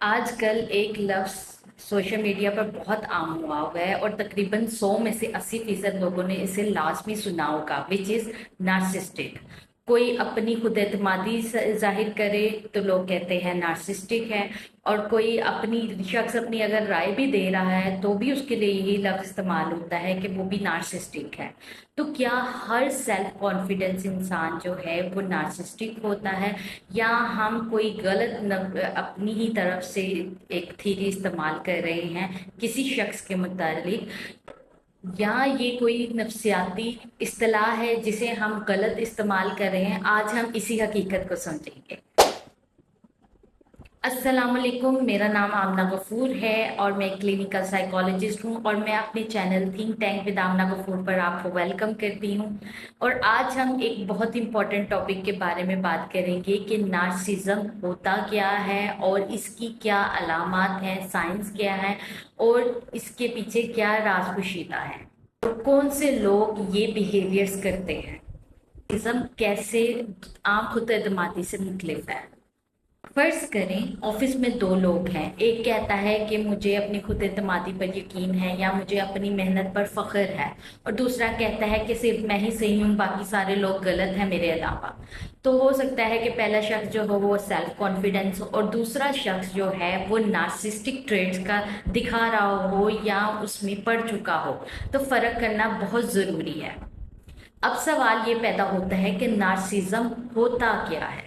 آج کل ایک لفظ سوشل میڈیا پر بہت عام ہوا ہے اور تقریباً 100 میں سے 80% لوگوں نے اسے لازمی سنا ہوگا وچ از نارسسٹک۔ کوئی اپنی خود اعتمادی ظاہر کرے تو لوگ کہتے ہیں نارسسٹک ہے، اور کوئی اپنی شخص اپنی اگر رائے بھی دے رہا ہے تو بھی اس کے لیے یہی لفظ استعمال ہوتا ہے کہ وہ بھی نارسسٹک ہے۔ تو کیا ہر سیلف کانفیڈنس انسان جو ہے وہ نارسسٹک ہوتا ہے، یا ہم کوئی غلط اپنی ہی طرف سے ایک تھیری استعمال کر رہے ہیں کسی شخص کے متعلق، یا یہ کوئی نفسیاتی اصطلاح ہے جسے ہم غلط استعمال کر رہے ہیں؟ آج ہم اسی حقیقت کو سمجھیں گے۔ السلام علیکم، میرا نام آمنہ غفور ہے اور میں کلینیکل سائیکالوجسٹ ہوں، اور میں اپنے channel think tank with Amna Ghafoor پر آپ کو ویلکم کرتی ہوں۔ اور آج ہم ایک بہت امپورٹنٹ ٹاپک کے بارے میں بات کریں گے کہ نارسزم ہوتا کیا ہے اور اس کی کیا علامات ہیں، سائنس کیا ہے، اور اس کے پیچھے کیا راز پوشیدہ ہے، اور کون سے لوگ یہ بیہیویئرز کرتے ہیں، نارسزم کیسے عام خود اعتمادی سے مختلف ہے۔ فرض کریں آفس میں دو لوگ ہیں، ایک کہتا ہے کہ مجھے اپنی خود اعتمادی پر یقین ہے یا مجھے اپنی محنت پر فخر ہے، اور دوسرا کہتا ہے کہ صرف میں ہی صحیح ہوں، باقی سارے لوگ غلط ہیں میرے علاوہ۔ تو ہو سکتا ہے کہ پہلا شخص جو ہو وہ سیلف کانفیڈنس اور دوسرا شخص جو ہے وہ نارسسٹک ٹریٹس کا دکھا رہا ہو یا اس میں پڑ چکا ہو۔ تو فرق کرنا بہت ضروری ہے۔ اب سوال یہ پیدا ہوتا ہے کہ نارسزم ہوتا کیا ہے؟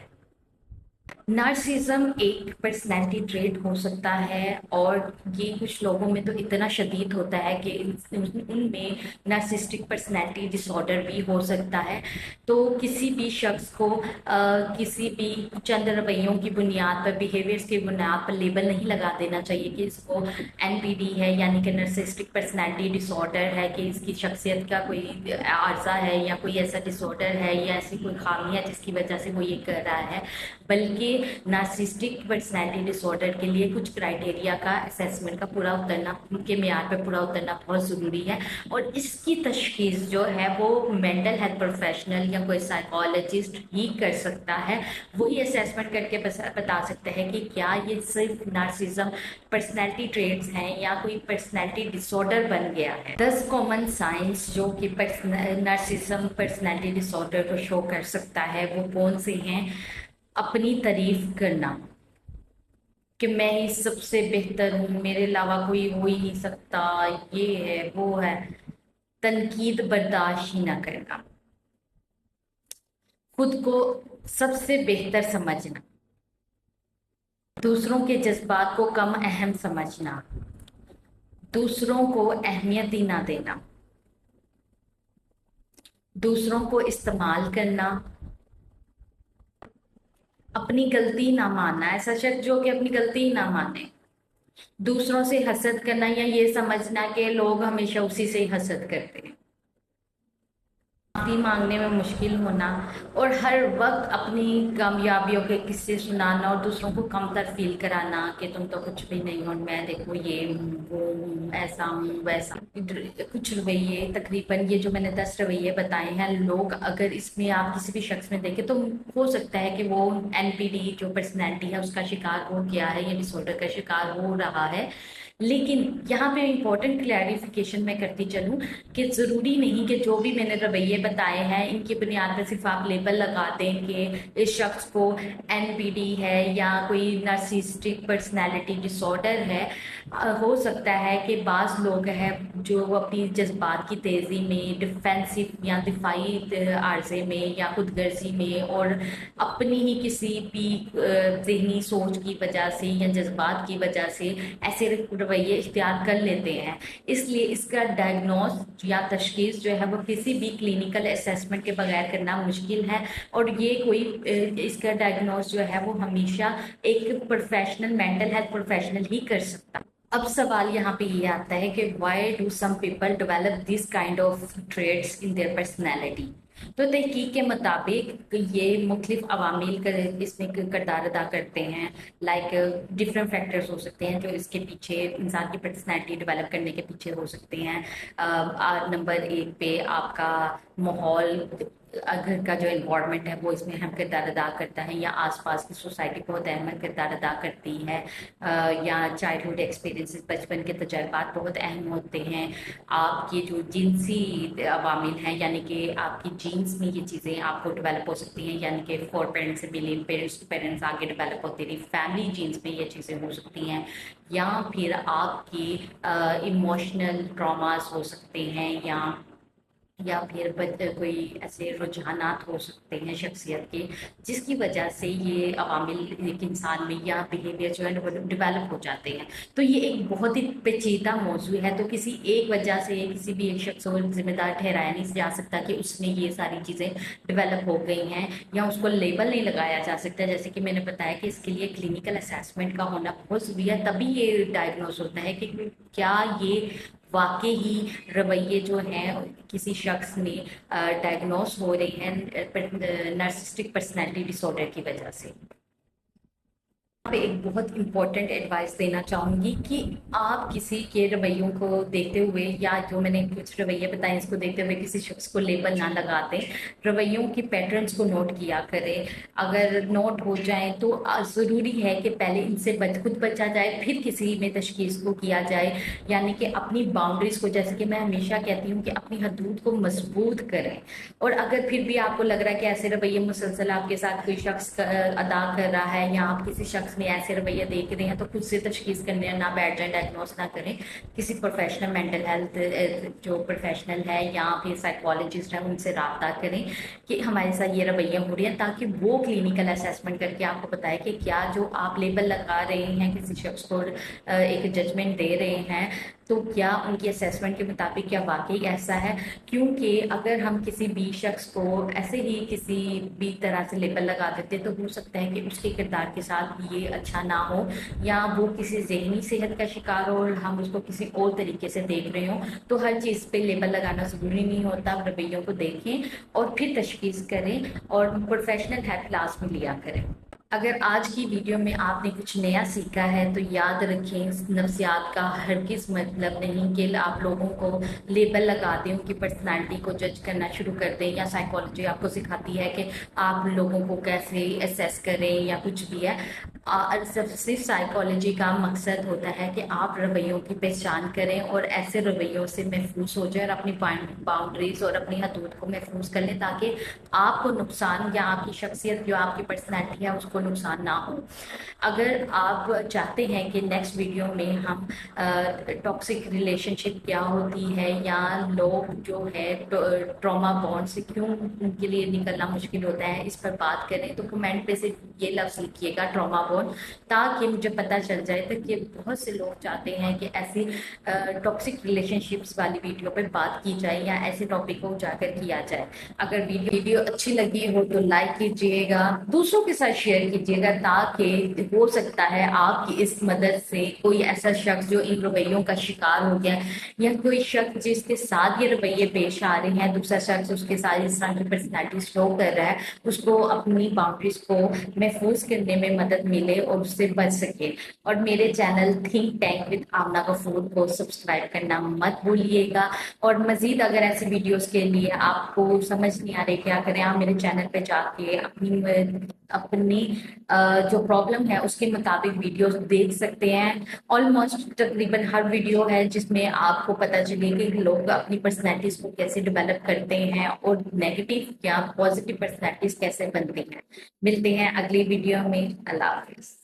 نارسزم ایک پرسنالٹی ٹریٹ ہو سکتا ہے، اور یہ کچھ لوگوں میں تو اتنا شدید ہوتا ہے کہ ان میں نارسسٹک پرسنالٹی ڈس آرڈر بھی ہو سکتا ہے۔ تو کسی بھی شخص کو کسی بھی چند رویوں کی بنیاد پر، بیہیویئرس کی بنیاد پر لیبل نہیں لگا دینا چاہیے کہ اس کو این پی ڈی ہے، یعنی کہ نارسسٹک پرسنالٹی ڈس آرڈر ہے، کہ اس کی شخصیت کا کوئی عارضہ ہے یا کوئی ایسا ڈس آرڈر ہے یا ایسی کوئی خامی ہے جس کی وجہ سے وہ یہ کر رہا ہے، بلکہ نارسسٹک پرسنالٹی ڈس آرڈر کے لیے کچھ کرائٹیریا کا اسیسمنٹ کا پورا اترنا، ان کے معیار پہ پورا اترنا بہت ضروری ہے، اور اس کی تشخیص جو ہے وہ مینٹل ہیلتھ پروفیشنل یا کوئی سائیکالوجسٹ ہی کر سکتا ہے۔ وہی اسیسمنٹ کر کے بتا سکتا ہے کہ کیا یہ صرف نارسزم پرسنالٹی ٹریٹس ہیں یا کوئی پرسنالٹی ڈس آرڈر بن گیا ہے۔ 10 کامن سائنس جو کہ نارسزم پرسنالٹی ڈس آرڈر کو شو کر سکتا ہے وہ کون سے ہیں؟ اپنی تعریف کرنا کہ میں ہی سب سے بہتر ہوں، میرے علاوہ کوئی ہو ہی نہیں سکتا، یہ ہے وہ ہے۔ تنقید برداشت ہی نہ کرنا، خود کو سب سے بہتر سمجھنا، دوسروں کے جذبات کو کم اہم سمجھنا، دوسروں کو اہمیت ہی نہ دینا، دوسروں کو استعمال کرنا، اپنی غلطی نہ ماننا، ایسا شخص جو کہ اپنی غلطی نہ مانے، دوسروں سے حسد کرنا یا یہ سمجھنا کہ لوگ ہمیشہ اسی سے ہی حسد کرتے ہیں، معافی مانگنے میں مشکل ہونا، اور ہر وقت اپنی کامیابیوں کے قصے سنانا اور دوسروں کو کمتر فیل کرانا کہ تم تو کچھ بھی نہیں ہو، میں دیکھو یہ ہوں وہ ہوں ایسا ہوں ویسا۔ کچھ رویے، تقریباً یہ جو میں نے 10 رویے بتائے ہیں، لوگ اگر اس میں آپ کسی بھی شخص میں دیکھیں تو ہو سکتا ہے کہ وہ این پی ڈی جو پرسنالٹی ہے اس کا شکار ہو گیا ہے یا ڈس آرڈر کا شکار ہو رہا ہے۔ لیکن یہاں پہ امپورٹنٹ کلیریفیکیشن میں کرتی چلوں کہ ضروری نہیں کہ جو بھی میں نے رویے بتائے ہیں ان کی بنیاد پر صرف آپ لیبل لگا دیں کہ اس شخص کو این پی ڈی ہے یا کوئی نارسسٹک پرسنالٹی ڈس آرڈر ہے۔ ہو سکتا ہے کہ بعض لوگ ہیں جو اپنی جذبات کی تیزی میں، ڈیفینسو یا دفاعی عارضے میں یا خود غرضی میں، اور اپنی ہی کسی بھی ذہنی سوچ کی وجہ سے یا جذبات کی وجہ سے ایسے رویے اختیار کر لیتے ہیں۔ اس لیے اس کا ڈائگنوز یا تشخیص جو ہے وہ کسی بھی کلینکل اسیسمنٹ کے بغیر کرنا مشکل ہے، اور یہ کوئی اس کا ڈائگنوز جو ہے وہ ہمیشہ ایک پروفیشنل، مینٹل ہیلتھ پروفیشنل ہی کر سکتا۔ اب سوال یہاں پہ یہ آتا ہے کہ why do some people develop this kind of traits in their personality? تو تحقیق کے مطابق یہ مختلف عوامل اس میں کردار ادا کرتے ہیں، لائک ڈفرینٹ فیکٹرز ہو سکتے ہیں جو اس کے پیچھے، انسان کی پرسنالٹی ڈیولپ کرنے کے پیچھے ہو سکتے ہیں۔ نمبر 1 پہ آپ کا ماحول، گھر کا جو انوائرمنٹ ہے وہ اس میں اہم کردار ادا کرتا ہے، یا آس پاس کی سوسائٹی بہت اہم کردار ادا کرتی ہے، یا چائلڈہڈ ایکسپیرینسز، بچپن کے تجربات بہت اہم ہوتے ہیں۔ آپ کے جو جنسی عوامل ہیں، یعنی کہ آپ کی جینس میں یہ چیزیں آپ کو ڈیولپ ہو سکتی ہیں، یعنی کہ فور پیرنٹس سے ملے پیرنٹس ٹو پیرنٹس آگے ڈیولپ ہوتی رہی، فیملی جینس میں یہ چیزیں ہو سکتی ہیں، یا پھر آپ کی ایموشنل ٹراماز ہو سکتے ہیں، یا پھر کوئی ایسے رجحانات ہو سکتے ہیں شخصیت کے، جس کی وجہ سے یہ عوامل ایک انسان میں یا بیہیویئر جو ہے وہ ڈیولپ ہو جاتے ہیں۔ تو یہ ایک بہت ہی پیچیدہ موضوع ہے، تو کسی ایک وجہ سے کسی بھی ایک شخص کو ذمہ دار ٹھہرایا نہیں جا سکتا کہ اس نے یہ ساری چیزیں ڈیولپ ہو گئی ہیں، یا اس کو لیبل نہیں لگایا جا سکتا۔ جیسے کہ میں نے بتایا کہ اس کے لیے کلینکل اسیسمنٹ کا ہونا بہت ضروری ہے، تبھی یہ ڈائگنوز ہوتا ہے کہ کیا یہ واقعی رویے جو ہیں کسی شخص میں ڈائگنوز ہو رہی ہیں نارسسٹک پرسنالٹی ڈس آرڈر کی وجہ سے۔ پہ ایک بہت امپورٹنٹ ایڈوائس دینا چاہوں گی کہ آپ کسی کے رویوں کو دیکھتے ہوئے، یا جو میں نے کچھ رویے بتائے اس کو دیکھتے ہوئے کسی شخص کو لیبل نہ لگاتے، رویوں کے پیٹرنس کو نوٹ کیا کریں۔ اگر نوٹ ہو جائیں تو ضروری ہے کہ پہلے ان سے خود بچا جائے، پھر کسی میں تشخیص کو کیا جائے، یعنی کہ اپنی باؤنڈریز کو، جیسے کہ میں ہمیشہ کہتی ہوں کہ اپنی حدود کو مضبوط کریں۔ اور اگر پھر بھی آپ کو لگ رہا ہے کہ ایسے رویے مسلسل آپ کے ساتھ کوئی شخص ادا کر رہا ہے، یا آپ کسی شخص میں ایسے رویے دیکھ رہے ہیں، تو خود سے تشخیص کرنے نہ بیٹھ جائیں، ڈائگنوز نہ کریں، کسی پروفیشنل مینٹل ہیلتھ جو پروفیشنل ہے یا پھر سائیکالوجسٹ ہیں ان سے رابطہ کریں کہ ہمارے ساتھ یہ رویے ہو رہی ہیں، تاکہ وہ کلینکل اسیسمنٹ کر کے آپ کو بتائے کہ کیا جو آپ لیبل لگا رہے ہیں کسی شخص کو، ایک ججمنٹ دے رہے ہیں، تو کیا ان کی اسیسمنٹ کے مطابق کیا واقعی ایسا ہے۔ کیونکہ اگر ہم کسی بھی شخص کو ایسے ہی کسی بھی طرح سے لیبل لگا دیتے تو ہو سکتا ہے کہ اس کے کردار کے ساتھ یہ اچھا نہ ہو، یا وہ کسی ذہنی صحت کا شکار ہو اور ہم اس کو کسی اور طریقے سے دیکھ رہے ہوں۔ تو ہر چیز پہ لیبل لگانا ضروری نہیں ہوتا، رویوں کو دیکھیں اور پھر تشخیص کریں اور پروفیشنل ہیلپ کلاس میں لیا کریں۔ اگر آج کی ویڈیو میں آپ نے کچھ نیا سیکھا ہے تو یاد رکھیں، نفسیات کا ہرگز مطلب نہیں کہ آپ لوگوں کو لیبل لگا دیں، ان کی پرسنالٹی کو جج کرنا شروع کر دیں، یا سائیکالوجی آپ کو سکھاتی ہے کہ آپ لوگوں کو کیسے اسیس کریں یا کچھ بھی ہے۔ صرف سائیکالوجی کا مقصد ہوتا ہے کہ آپ رویوں کی پہچان کریں اور ایسے رویوں سے محفوظ ہو جائیں، اور اپنی باؤنڈریز اور اپنی حدود کو محفوظ کر لیں، تاکہ آپ کو نقصان یا آپ کی شخصیت جو آپ کی پرسنالٹی ہے اس کو نقصان نہ ہو۔ اگر آپ چاہتے ہیں کہ نیکسٹ ویڈیو میں ہم ٹاکسک ریلیشن شپ کیا ہوتی ہے، یا لوگ جو ہے ٹراما بانڈ سے کیوں ان کے لیے نکلنا مشکل ہوتا ہے، اس پر بات کریں، تو کمنٹ پہ صرف یہ لفظ لکھیے گا ٹراما بانڈ، تاکہ مجھے پتہ چل جائے تک کہ بہت سے لوگ چاہتے ہیں کہ ایسی ٹاکسک ریلیشن شپس والی ویڈیو پہ بات کی جائے، یا ایسے ٹاپک کو اجاگر کیا جائے۔ اگر ویڈیو اچھی لگی ہو تو لائک کیجیے گا، دوسروں کے ساتھ شیئر کیجیے گا، تاکہ ہو سکتا ہے آپ کی اس مدد سے کوئی ایسا شخص جو ان رویوں کا شکار ہو گیا، یا کوئی شخص جس کے ساتھ یہ رویے پیش آ رہے ہیں، دوسرا شخص اس کے ساتھ اس طرح کی پرسنالٹی شو کر رہا ہے، اس کو اپنی باؤنڈریز کو محفوظ کرنے میں مدد ملے اور اس سے بچ سکے۔ اور میرے channel think tank with Amna Ghafoor کو سبسکرائب کرنا مت بھولیے گا، اور مزید اگر ایسی ویڈیوز کے لیے آپ کو سمجھ نہیں آ رہے کیا کریں، آپ میرے چینل پہ جا کے اپنی جو پرابلم ہے اس کے مطابق ویڈیوز دیکھ سکتے ہیں۔ آلموسٹ تقریباً ہر ویڈیو ہے جس میں آپ کو پتہ چلے کہ لوگ اپنی پرسنالٹیز کو کیسے ڈیولپ کرتے ہیں، اور نیگیٹو یا پازیٹیو پرسنالٹیز کیسے بنتی ہیں۔ ملتے ہیں اگلی ویڈیو میں، اللہ حافظ۔